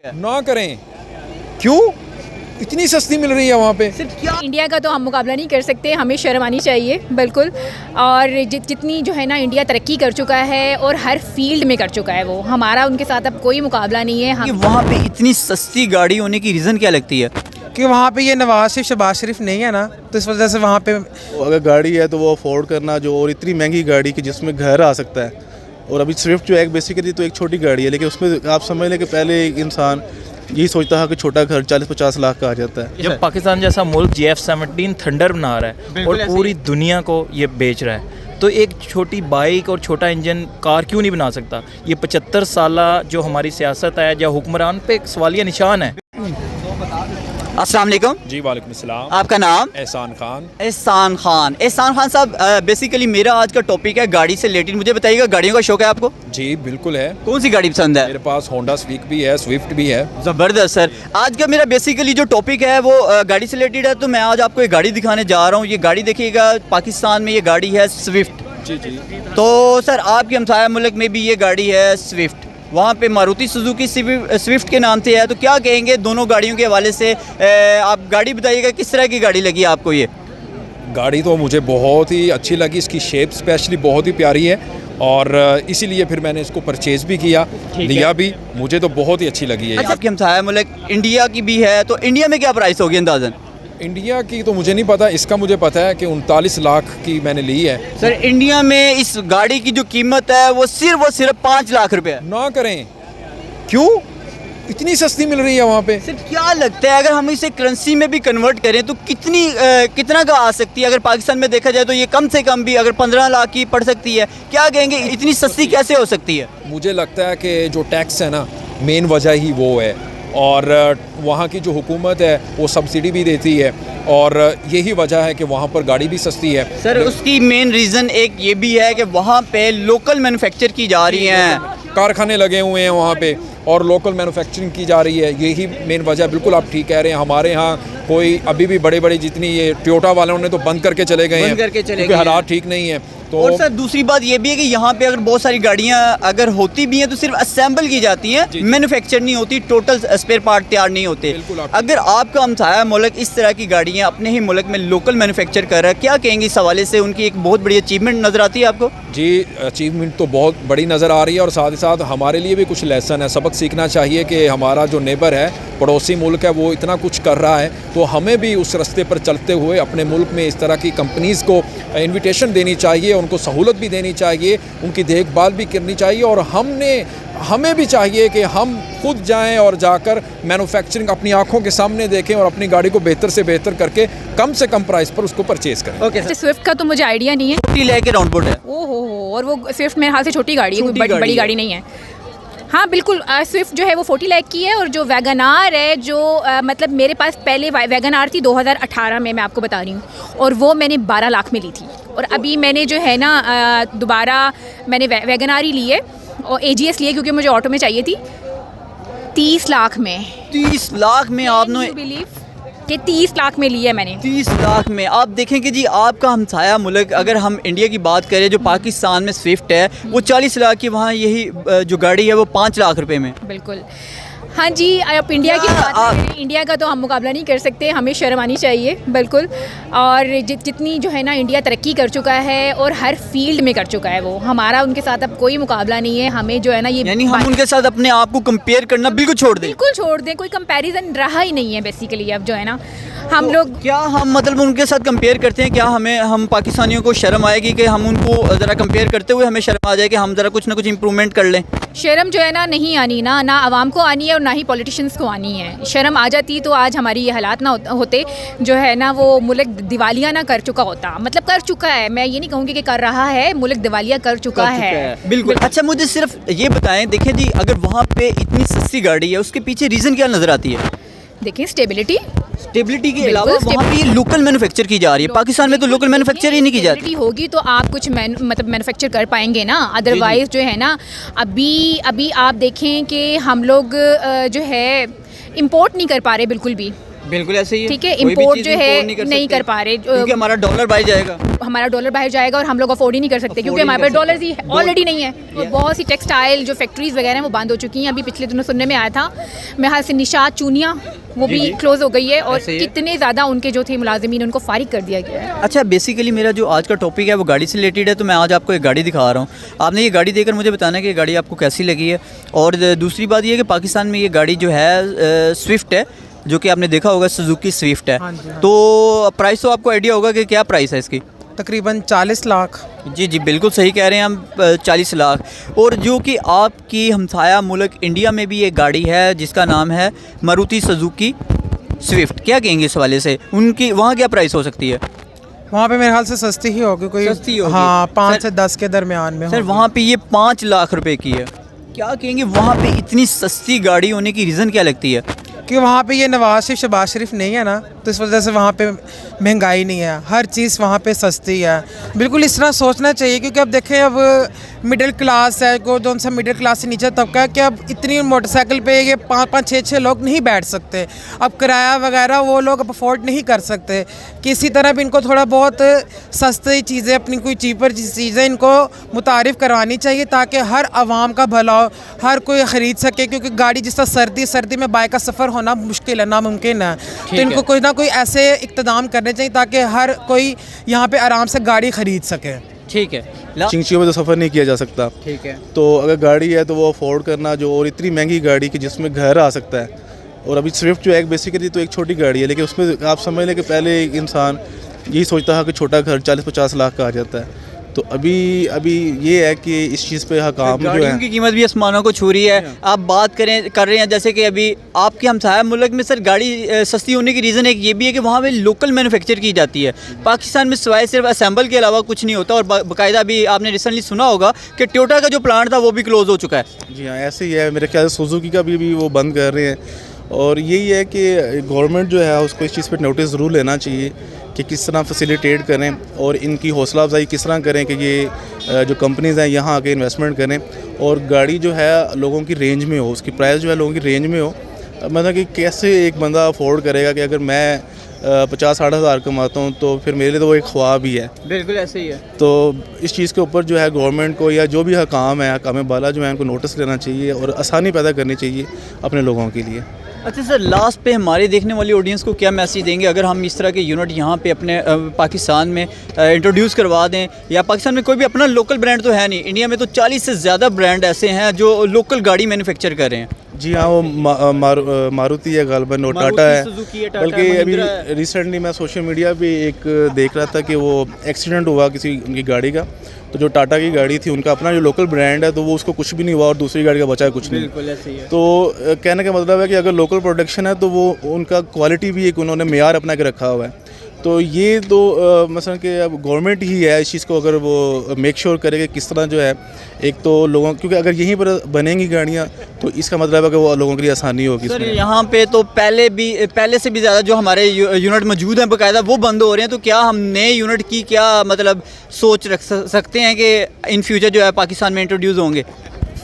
ना करें। क्यों? इतनी सस्ती मिल रही है वहाँ पे। क्या इंडिया का तो हम मुकाबला नहीं कर सकते, हमें शर्म आनी चाहिए बिल्कुल। और जितनी जो है ना इंडिया तरक्की कर चुका है और हर फील्ड में कर चुका है, वो हमारा उनके साथ अब कोई मुकाबला नहीं है। कि हम वहाँ पे इतनी सस्ती गाड़ी होने की रीज़न क्या लगती है? कि वहाँ पे ये नवाज शरीफ शहबाज शरीफ नहीं है ना, तो इस वजह से वहाँ पे अगर गाड़ी है तो वो अफोर्ड करना, जो और इतनी महंगी गाड़ी कि जिसमें घर आ सकता है। और अभी स्विफ्ट जो है बेसिकली तो एक छोटी गाड़ी है, लेकिन उसमें आप समझ लें कि पहले एक इंसान यही सोचता था कि छोटा घर 40-50 लाख का आ जाता है। जब पाकिस्तान जैसा मुल्क GF-17 थंडर बना रहा है और पूरी दुनिया को ये बेच रहा है, तो एक छोटी बाइक और छोटा इंजन कार क्यों नहीं बना सकता? ये 75 साला जो हमारी सियासत है या हुक्मरान पे एक सवालिया निशान है। अस्सलाम वालेकुम जी वालेकुम सलाम। आपका नाम? एहसान खान। एहसान खान। एहसान खान साहब, बेसिकली मेरा आज का टॉपिक है गाड़ी से रिलेटेड। मुझे बताइएगा, गाड़ियों का शौक है आपको? जी बिल्कुल है। कौन सी गाड़ी पसंद है? मेरे पास होंडा स्वीक भी है, स्विफ्ट भी है। ज़बरदस्त सर। आज का मेरा बेसिकली जो टॉपिक है वो गाड़ी से रिलेटेड है। तो मैं आज आपको एक गाड़ी दिखाने जा रहा हूँ। ये गाड़ी देखिएगा, पाकिस्तान में ये गाड़ी है स्विफ्ट। जी जी। तो सर आपके हमसाया मुल्क में भी ये गाड़ी है स्विफ्ट, वहाँ पे मारुति सुजुकी स्विफ्ट के नाम से है। तो क्या कहेंगे दोनों गाड़ियों के हवाले से? आप गाड़ी बताइएगा, किस तरह की गाड़ी लगी आपको ये? गाड़ी तो मुझे बहुत ही अच्छी लगी, इसकी शेप स्पेशली बहुत ही प्यारी है और इसीलिए फिर मैंने इसको परचेज़ भी किया, लिया भी। मुझे तो बहुत ही अच्छी लगी है। अच्छा, आपके हमसाया मुल्क इंडिया की भी है, तो इंडिया में क्या प्राइस होगी अंदाज़न? इंडिया की तो मुझे नहीं पता, इसका मुझे पता है कि 39 लाख की मैंने ली है। सर इंडिया में इस गाड़ी की जो कीमत है वो सिर्फ 5 लाख रुपए है। ना करें। क्यों? इतनी सस्ती मिल रही है वहाँ पे। सर क्या लगता है अगर हम इसे करेंसी में भी कन्वर्ट करें तो कितना का आ सकती है? अगर पाकिस्तान में देखा जाए तो ये कम से कम भी अगर 15 लाख की पड़ सकती है। क्या कहेंगे, इतनी सस्ती कैसे हो सकती है? मुझे लगता है कि जो टैक्स है ना, मेन वजह ही वो है। और वहाँ की जो हुकूमत है वो सब्सिडी भी देती है और यही वजह है कि वहाँ पर गाड़ी भी सस्ती है। सर उसकी मेन रीज़न एक ये भी है कि वहाँ पे लोकल मैन्युफैक्चर की जा रही हैं, कारखाने लगे हुए हैं वहाँ पे और लोकल मैन्युफैक्चरिंग की जा रही है। यही मेन वजह। बिल्कुल आप ठीक कह रहे हैं। हमारे यहाँ कोई अभी भी बड़े बड़े जितनी ये टोयोटा वालों ने तो बंद करके चले गए हैं क्योंकि हालात ठीक नहीं है। तो और सर दूसरी बात ये भी है कि यहाँ पे अगर बहुत सारी गाड़ियाँ अगर होती भी हैं तो सिर्फ असेंबल की जाती हैं, मैन्युफैक्चर नहीं होती, टोटल स्पेयर पार्ट तैयार नहीं होते। अगर आपका हमसाया मुल्क इस तरह की गाड़ियाँ अपने ही मुल्क में लोकल मैन्युफैक्चर कर रहा है, क्या कहेंगे इस हवाले से? उनकी एक बहुत बड़ी अचीवमेंट नज़र आती है आपको? जी, अचीवमेंट तो बहुत बड़ी नज़र आ रही है और साथ ही साथ हमारे लिए भी कुछ लेसन है, सबक सीखना चाहिए कि हमारा जो नेबर है, पड़ोसी मुल्क है, वो इतना कुछ कर रहा है तो हमें भी उस रास्ते पर चलते हुए अपने मुल्क में इस तरह की कंपनीज़ को इन्विटेशन देनी चाहिए, उनको सहूलत भी देनी चाहिए, उनकी देखभाल भी करनी चाहिए। और हमें भी चाहिए कि हम खुद जाएं और जाकर मैन्युफैक्चरिंग अपनी आंखों के सामने देखें और अपनी गाड़ी को बेहतर से बेहतर करके कम से कम प्राइस पर उसको परचेज़ करें। Okay sir. स्विफ्ट का तो मुझे आइडिया नहीं है। छोटी लेके राउंड बोट है। ओहो, और वो स्विफ्ट मेरे हाल से छोटी गाड़ी है, कोई बड़ी गाड़ी नहीं है। हाँ बिल्कुल, स्विफ्ट जो है वो 40 लाख की है और जो वैगनार है जो मतलब मेरे पास पहले वैगनार थी 2018 में, मैं आपको बता रही हूँ, और वो मैंने 12 लाख में ली थी। और अभी मैंने जो है ना दोबारा मैंने वैगनार ही ली है और AGS लिए क्योंकि मुझे ऑटो में चाहिए थी। 30 लाख में। 30 लाख में आपने? बिलीव कि 30 लाख में ली है मैंने। 30 लाख में। आप देखें कि जी आपका हमसाया मुल्क, अगर हम इंडिया की बात करें, जो पाकिस्तान में स्विफ्ट है वो 40 लाख की, वहाँ यही जो गाड़ी है वो 5 लाख रुपए में। बिल्कुल हाँ जी। आप इंडिया की बात करें, इंडिया का तो हम मुकाबला नहीं कर सकते, हमें शर्म आनी चाहिए बिल्कुल। और जितनी जो है ना इंडिया तरक्की कर चुका है और हर फील्ड में कर चुका है, वो हमारा उनके साथ अब कोई मुकाबला नहीं है। हमें जो है ना ये यानी हम उनके साथ अपने आप को कंपेयर करना बिल्कुल छोड़ दें? बिल्कुल छोड़ दें, कोई कंपैरिजन रहा ही नहीं है बेसिकली। अब जो है ना हम तो लोग क्या हम मतलब उनके साथ कंपेयर करते हैं? क्या हम पाकिस्तानियों को शर्म आएगी कि हम उनको ज़रा कंपेयर करते हुए हमें शर्म आ जाए कि हम ज़रा कुछ ना कुछ इंप्रूवमेंट कर लें? शर्म जो है ना नहीं आनी, ना आवाम को आनी है और ना ही पॉलिटिशियंस को आनी है। शर्म आ जाती तो आज हमारी ये हालात ना होते, जो है ना वो मुल्क दिवालिया ना कर चुका होता। मतलब कर चुका है, मैं ये नहीं कहूँगी कि कर रहा है, मुल्क दिवालिया कर चुका है। बिल्कुल। अच्छा मुझे सिर्फ ये बताएं, देखें जी अगर वहाँ पे इतनी सस्ती गाड़ी है उसके पीछे रीज़न क्या नज़र आती है? देखिए स्टेबिलिटी के अलावा वहाँ पे लोकल मैन्युफैक्चर की जा रही है। पाकिस्तान में तो लोकल मैन्युफैक्चर ही नहीं की जाती। होगी तो आप कुछ मतलब मैन्युफैक्चर कर पाएंगे ना, अदरवाइज जो है ना अभी आप देखें कि हम लोग जो है इंपोर्ट नहीं कर पा रहे बिल्कुल भी। बिल्कुल ऐसे ही है। ठीक है, कोई भी इंपोर्ट चीज़ जो है import नहीं सकते, कर पा रहे, क्योंकि हमारा डॉलर बाहर जाएगा। हमारा डॉलर बाहर जाएगा और हम लोग अफोर्ड ही नहीं कर सकते क्योंकि हमारे पास डॉलर्स ही ऑलरेडी नहीं है। और बहुत सी टेक्सटाइल जो फैक्ट्रीज वगैरह हैं वो बंद हो चुकी हैं। अभी पिछले दिनों सुनने में आया था मेरे हाल से निशात चूनिया वो भी क्लोज हो गई है और ऐसे ही है। कितने ज़्यादा उनके जो थे मुलाजिमीन उनको फारिग कर दिया गया है। अच्छा, बेसिकली मेरा जो आज का टॉपिक है वो गाड़ी से रिलेटेड है, तो मैं आज आपको एक गाड़ी दिखा रहा हूँ। आपने ये गाड़ी देखकर मुझे बताना है कि ये गाड़ी आपको कैसी लगी है। और दूसरी बात ये है कि पाकिस्तान में ये गाड़ी जो है स्विफ्ट है, जो कि आपने देखा होगा सुजुकी स्विफ्ट है। हाँ जी, हाँ। तो प्राइस तो आपको आइडिया होगा कि क्या प्राइस है इसकी। तकरीबन 40 लाख। जी जी बिल्कुल सही कह रहे हैं हम, 40 लाख। और जो कि आपकी हमसाया मुल्क इंडिया में भी एक गाड़ी है जिसका नाम है मारुति सुजुकी स्विफ्ट, क्या कहेंगे इस वाले से, उनकी वहाँ क्या प्राइस हो सकती है? वहाँ पे मेरे ख्याल से सस्ती ही होगी, कोई सस्ती होगी। हाँ 5 सर- से 10 के दरमियान में सर होगी। वहाँ पे ये 5 लाख रुपए की है, क्या कहेंगे वहाँ पे इतनी सस्ती गाड़ी होने की रीज़न क्या लगती है? कि वहाँ पे ये नवाज शरीफ शहबाज शरीफ नहीं है ना, तो इस वजह से वहाँ पे महंगाई नहीं है, हर चीज़ वहाँ पे सस्ती है। बिल्कुल इस तरह सोचना चाहिए, क्योंकि अब देखें अब मिडिल क्लास है, को जो सा मिडिल क्लास से नीचे तबका है कि अब इतनी मोटरसाइकिल पे ये 5-5 6-6 लोग नहीं बैठ सकते। अब किराया वगैरह वो लोग अब अफोर्ड नहीं कर सकते। किसी तरह भी इनको थोड़ा बहुत सस्ती चीज़ें, अपनी कोई चीपर चीज़ें इनको मुतारिफ़ करवानी चाहिए ताकि हर आवाम का भला हो, हर कोई ख़रीद सके। क्योंकि गाड़ी जिस तरह सर्दी में बाइक का सफ़र होना मुश्किल है, नामुमकिन है। तो इनको कोई ना कोई ऐसे इक़्तिदाम करने चाहिए ताकि हर कोई यहाँ पे आराम से गाड़ी ख़रीद सके। ठीक है, चिंचियों में तो सफ़र नहीं किया जा सकता। ठीक है। तो अगर गाड़ी है तो वो अफोर्ड करना, जो और इतनी महंगी गाड़ी कि जिसमें घर आ सकता है। और अभी स्विफ्ट जो है बेसिकली तो एक छोटी गाड़ी है, लेकिन उसमें आप समझ लें कि पहले एक इंसान यही सोचता था कि छोटा घर 40-50 लाख का आ जाता है। तो अभी ये है कि इस चीज़ पे हकाम जो गाड़ियों है, की कीमत भी आसमानों को छू रही है। आप बात कर रहे हैं जैसे कि अभी आपके हमसाया मुल्क में सर गाड़ी सस्ती होने की रीज़न एक ये भी है कि वहाँ पे लोकल मैन्युफैक्चर की जाती है। पाकिस्तान में सिवाय सिर्फ असेंबल के अलावा कुछ नहीं होता। और बाकायदा भी आपने रिसेंटली सुना होगा कि टोयोटा का जो प्लांट था वो भी क्लोज़ हो चुका है। जी हाँ ऐसे ही है। मेरे ख्याल से सुजुकी का भी वो बंद कर रहे हैं। और यही है कि गवर्नमेंट जो है उसको इस चीज़ पर नोटिस ज़रूर लेना चाहिए कि किस तरह फैसिलिटेट करें और इनकी हौसला अफजाई किस तरह करें कि ये जो कंपनीज़ हैं यहाँ आके इन्वेस्टमेंट करें और गाड़ी जो है लोगों की रेंज में हो, उसकी प्राइस जो है लोगों की रेंज में हो। मतलब कि कैसे एक बंदा अफोर्ड करेगा कि अगर मैं 50-60 हज़ार कमाता हूँ तो फिर मेरे लिए तो वो एक ख्वाब ही है। बिल्कुल ऐसे ही है। तो इस चीज़ के ऊपर जो है गवर्नमेंट को या जो भी हकाम है, हकाम बाला जो है उनको नोटिस लेना चाहिए और आसानी पैदा करनी चाहिए अपने लोगों के लिए। अच्छा सर, लास्ट पे हमारे देखने वाली ऑडियंस को क्या मैसेज देंगे अगर हम इस तरह के यूनिट यहाँ पे अपने पाकिस्तान में इंट्रोड्यूस करवा दें? या पाकिस्तान में कोई भी अपना लोकल ब्रांड तो है नहीं, इंडिया में तो 40 से ज़्यादा ब्रांड ऐसे हैं जो लोकल गाड़ी मैन्युफैक्चर कर रहे हैं। जी हाँ, वो मारुति है गालबन और टाटा है। बल्कि अभी रिसेंटली मैं सोशल मीडिया पे एक देख रहा था कि वो एक्सीडेंट हुआ किसी उनकी गाड़ी का, तो जो टाटा की गाड़ी थी उनका अपना जो लोकल ब्रांड है तो वो उसको कुछ भी नहीं हुआ और दूसरी गाड़ी का बचा कुछ नहीं। बिल्कुल ऐसे ही है। तो कहने का मतलब है कि अगर लोकल प्रोडक्शन है तो वो उनका क्वालिटी भी एक उन्होंने मेयार अपना के रखा हुआ है। तो ये तो मसलन कि अब गवर्नमेंट ही है इस चीज़ को अगर वो मेक श्योर करे कि किस तरह जो है एक तो लोगों, क्योंकि अगर यहीं पर बनेंगी गाड़ियाँ तो इसका मतलब है कि वो लोगों के लिए आसानी होगी। सर इसमें यहाँ पे तो पहले से भी ज़्यादा जो हमारे यूनिट मौजूद हैं बाकायदा वो बंद हो रहे हैं। तो क्या हम नए यूनिट की क्या मतलब सोच रख सकते हैं कि इन फ्यूचर जो है पाकिस्तान में इंट्रोड्यूस होंगे?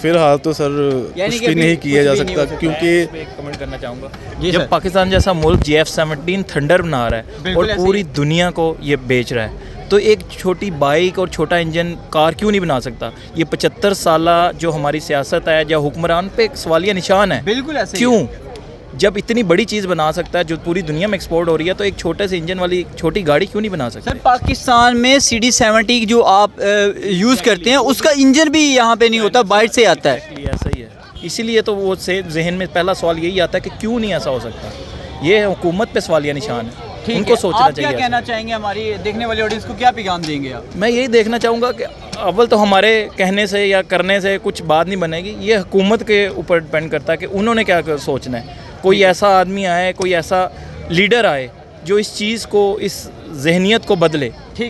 फिलहाल तो सर यानी कुछ कि भी अभी नहीं किया कुछ जा भी नहीं हो सकता सकता। क्योंकि एक कमेंट करना चाहूँगा। जी सर। जब पाकिस्तान जैसा मुल्क GF-17 थंडर बना रहा है बिल्कुल और ऐसे पूरी दुनिया को ये बेच रहा है, तो एक छोटी बाइक और छोटा इंजन कार क्यों नहीं बना सकता? ये 75 साला जो हमारी सियासत है या हुक्मरान पे एक सवालिया निशान है। बिल्कुल ऐसे ही क्यों? जब इतनी बड़ी चीज़ बना सकता है जो पूरी दुनिया में एक्सपोर्ट हो रही है, तो एक छोटे से इंजन वाली छोटी गाड़ी क्यों नहीं बना सकते? सर पाकिस्तान में CD70 जो आप यूज़ करते हैं उसका इंजन भी यहाँ पे नहीं होता, बाहर से आता है। Exactly, ऐसा ही है। इसीलिए तो वो से जहन में पहला सवाल यही आता है कि क्यों नहीं ऐसा हो सकता। ये हुकूमत पे सवालिया निशान है, उनको सोचना आप चाहिए। क्या कहना चाहेंगे, हमारी देखने वाली ऑडियंस को क्या पैगाम देंगे आप? मैं यही देखना चाहूँगा कि अव्वल तो हमारे कहने से या करने से कुछ बात नहीं बनेगी, ये हुकूमत के ऊपर डिपेंड करता है कि उन्होंने क्या सोचना है। कोई ऐसा आदमी आए, कोई ऐसा लीडर आए जो इस चीज़ को, इस जहनियत को बदले। ठीक है।